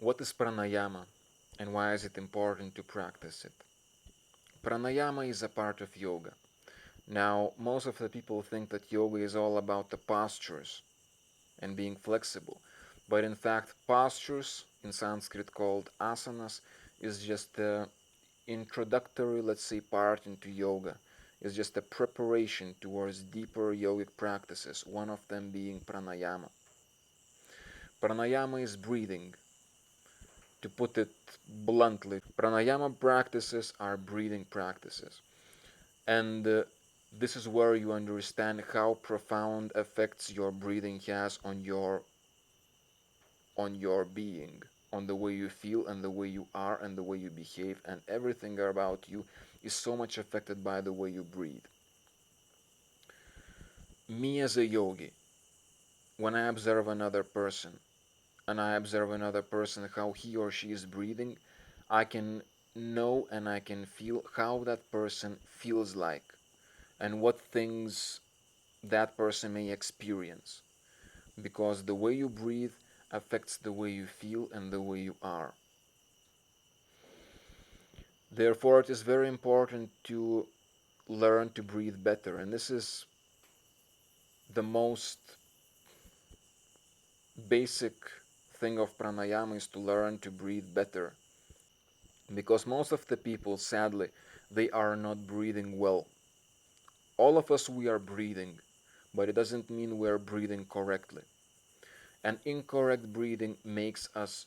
What is pranayama and why is it important to practice it? Pranayama is a part of yoga. Now, most of the people think that yoga is all about the postures and being flexible, but in fact, postures, in Sanskrit called asanas, is just the introductory, let's say, part into yoga. Is just a preparation towards deeper yogic practices, one of them being pranayama. Pranayama is breathing. To put it bluntly, pranayama practices are breathing practices. And this is where you understand how profound effects your breathing has on your being, on the way you feel and the way you are and the way you behave, and everything about you is so much affected by the way you breathe. Me as a yogi, when I observe another person and I observe another person how he or she is breathing, I can know and I can feel how that person feels like and what things that person may experience, because the way you breathe affects the way you feel and the way you are. Therefore, it is very important to learn to breathe better, and this is the most basic thing of pranayama, is to learn to breathe better, because most of the people, sadly, they are not breathing well. All of us, we are breathing, but it doesn't mean we're breathing correctly. And incorrect breathing makes us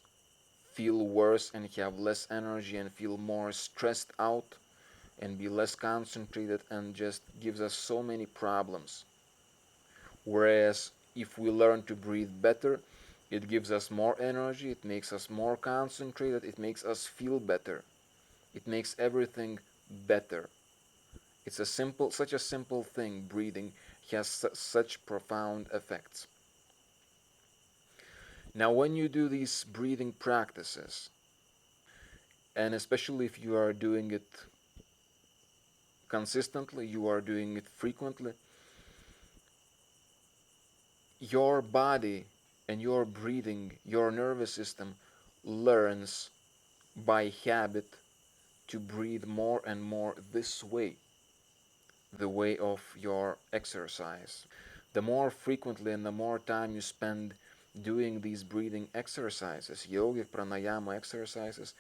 feel worse and have less energy and feel more stressed out and be less concentrated and just gives us so many problems. Whereas if we learn to breathe better, it gives us more energy, it makes us more concentrated, it makes us feel better. It makes everything better. It's such a simple thing. Breathing has such profound effects. Now, when you do these breathing practices, and especially if you are doing it consistently, you are doing it frequently, your body and your breathing, your nervous system learns by habit to breathe more and more this way, the way of your exercise. The more frequently and the more time you spend doing these breathing exercises, yogic pranayama exercises,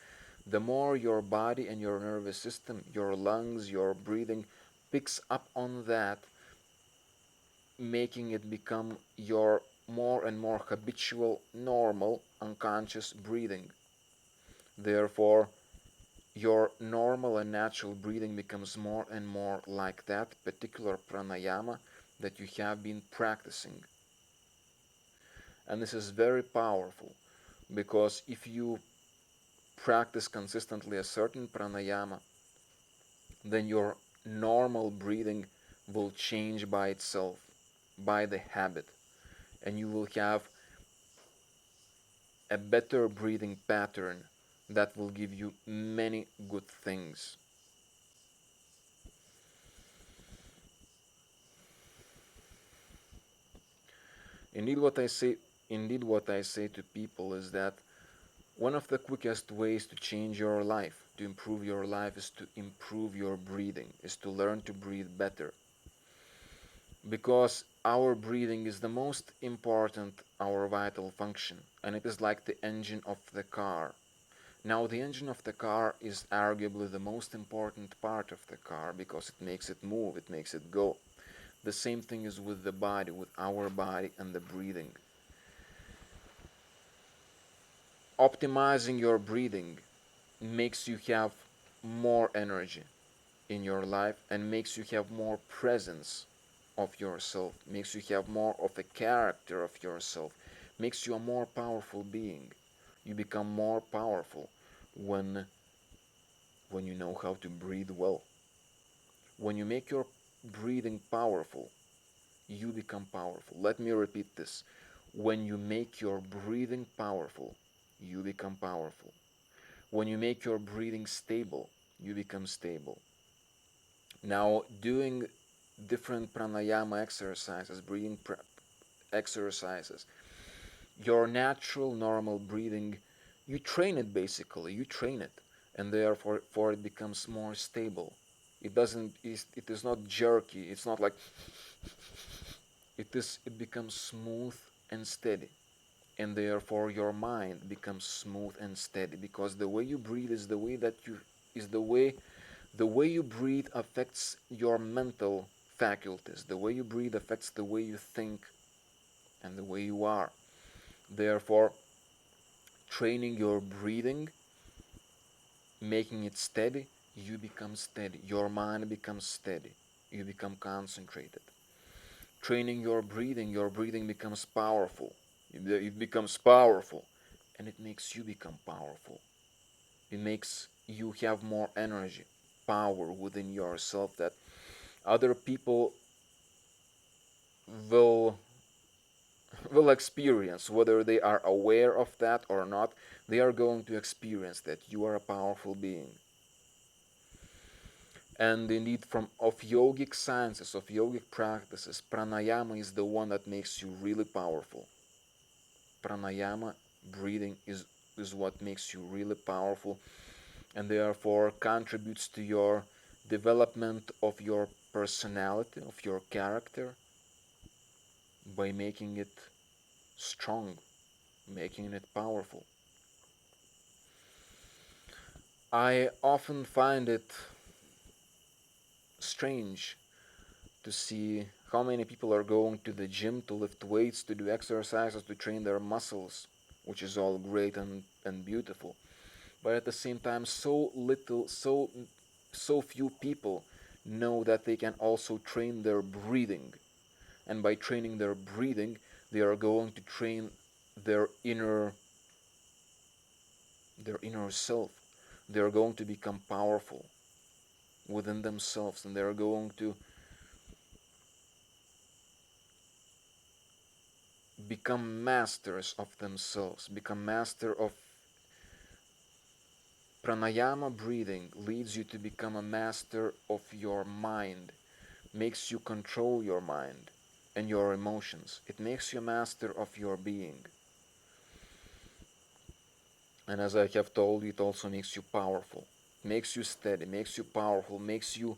the more your body and your nervous system, your lungs, your breathing picks up on that, making it become your more and more habitual, normal, unconscious breathing. Therefore, your normal and natural breathing becomes more and more like that particular pranayama that you have been practicing. And this is very powerful, because if you practice consistently a certain pranayama, then your normal breathing will change by itself, by the habit, and you will have a better breathing pattern that will give you many good things. Indeed, what I say, indeed, what I say to people is that one of the quickest ways to change your life, to improve your life, is to improve your breathing, is to learn to breathe better. Because our breathing is the most important, our vital function, and it is like the engine of the car. Now, the engine of the car is arguably the most important part of the car because it makes it move, it makes it go. The same thing is with the body, with our body and the breathing. Optimizing your breathing makes you have more energy in your life and makes you have more presence of yourself, makes you have more of a character of yourself, makes you a more powerful being. You become more powerful when you know how to breathe well. When you make your breathing powerful, you become powerful. Let me repeat this. When you make your breathing powerful, you become powerful. When you make your breathing stable, you become stable. Now, doing different pranayama exercises, exercises, your natural normal breathing You train it basically. You train it, and therefore for it becomes more stable. It doesn't. It is not jerky. It's not like it is. It becomes smooth and steady, and therefore your mind becomes smooth and steady because the way you breathe is the way that you is the way you breathe affects your mental faculties. The way you breathe affects the way you think and the way you are. Therefore, training your breathing, making it steady, you become steady. Your mind becomes steady. You become concentrated. Training your breathing becomes powerful. It becomes powerful. And it makes you become powerful. It makes you have more energy, power within yourself that other people will will experience, whether they are aware of that or not. They are going to experience that you are a powerful being. And indeed, from of yogic sciences, of yogic practices, pranayama is the one that makes you really powerful. Pranayama, breathing, is what makes you really powerful, and therefore contributes to your development of your personality, of your character, by making it strong, making it powerful. I often find it strange to see how many people are going to the gym to lift weights, to do exercises, to train their muscles, which is all great and beautiful. But at the same time, so few people know that they can also train their breathing. And by training their breathing, they are going to train their inner their inner self. They are going to become powerful within themselves, and they are going to become masters of themselves, become master of pranayama. Breathing leads you to become a master of your mind, makes you control your mind and your emotions. It makes you a master of your being. And as I have told you, it also makes you powerful, makes you steady, makes you powerful, makes you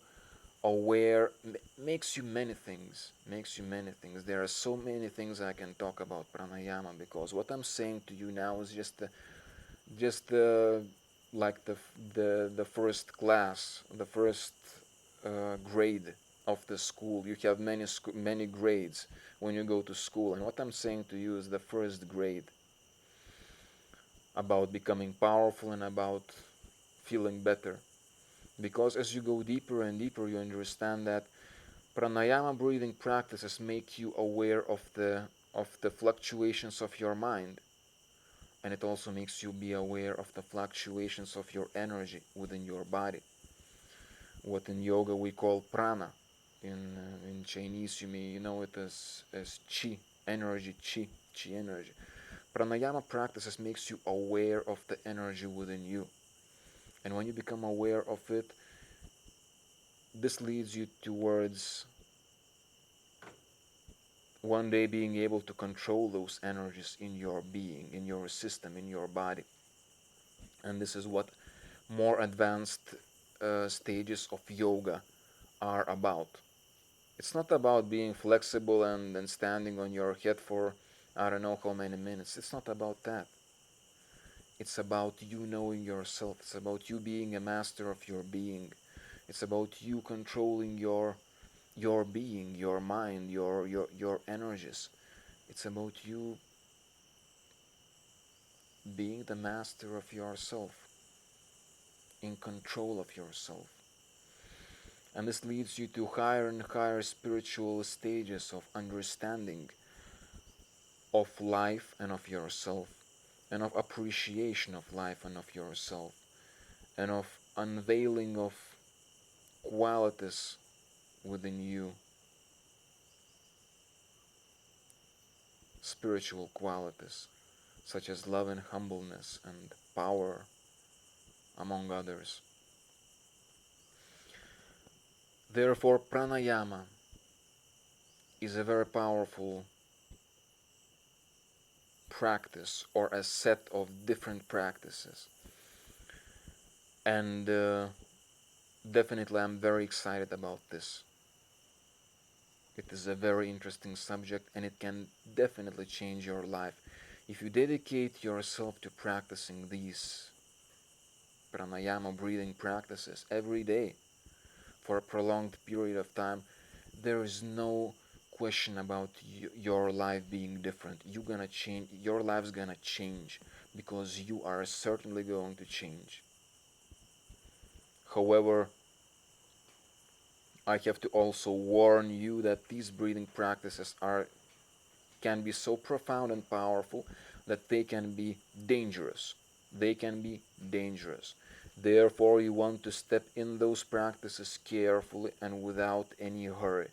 aware, makes you many things, makes you many things. There are so many things I can talk about pranayama, because what I'm saying to you now is just like the first class, the first grade of the school. You have many grades when you go to school, and what I'm saying to you is the first grade, about becoming powerful and about feeling better. Because as you go deeper and deeper, you understand that pranayama breathing practices make you aware of the fluctuations of your mind, and it also makes you be aware of the fluctuations of your energy within your body. What in yoga we call prana. In Chinese, you know it as chi, energy, chi energy. Pranayama practices makes you aware of the energy within you, and when you become aware of it, this leads you towards one day being able to control those energies in your being, in your system, in your body. And this is what more advanced stages of yoga are about. It's not about being flexible and standing on your head for I don't know how many minutes. It's not about that. It's about you knowing yourself. It's about you being a master of your being. It's about you controlling your being, your mind, your energies. It's about you being the master of yourself, in control of yourself. And this leads you to higher and higher spiritual stages of understanding of life and of yourself, and of appreciation of life and of yourself, and of unveiling of qualities within you, spiritual qualities such as love and humbleness and power, among others. Therefore, pranayama is a very powerful practice or a set of different practices. And definitely I'm very excited about this. It is a very interesting subject and it can definitely change your life. If you dedicate yourself to practicing these pranayama breathing practices every day for a prolonged period of time, there is no question about your life being different. You're gonna change, your life's gonna change because you are certainly going to change. However, I have to also warn you that these breathing practices can be so profound and powerful that they can be dangerous. They can be dangerous. Therefore, you want to step in those practices carefully and without any hurry.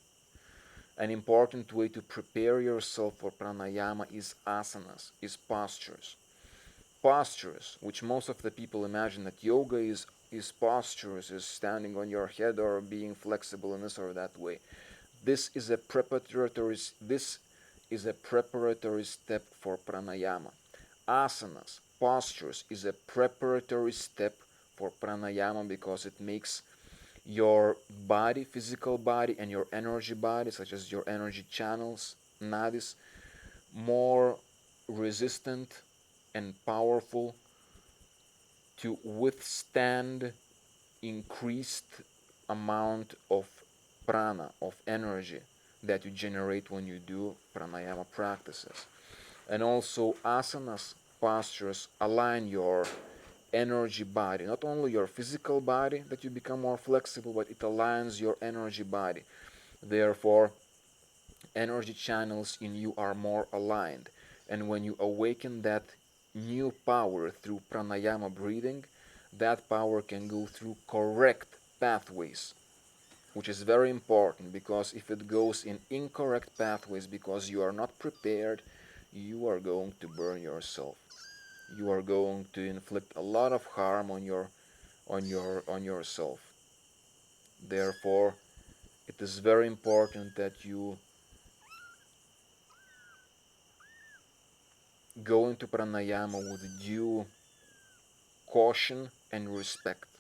An important way to prepare yourself for pranayama is asanas, is postures. Postures, which most of the people imagine that yoga is postures, is standing on your head or being flexible in this or that way. This is a preparatory step for pranayama. Asanas, postures, is a preparatory step for pranayama because it makes your body, physical body, and your energy body, such as your energy channels, nadis, more resistant and powerful to withstand increased amount of prana, of energy that you generate when you do pranayama practices. And also asanas, postures, align your energy body, not only your physical body that you become more flexible, but it aligns your energy body. Therefore, energy channels in you are more aligned. And when you awaken that new power through pranayama breathing, that power can go through correct pathways, which is very important because if it goes in incorrect pathways because you are not prepared, you are going to burn yourself. You are going to inflict a lot of harm on yourself. Therefore, it is very important that you go into pranayama with due caution and respect.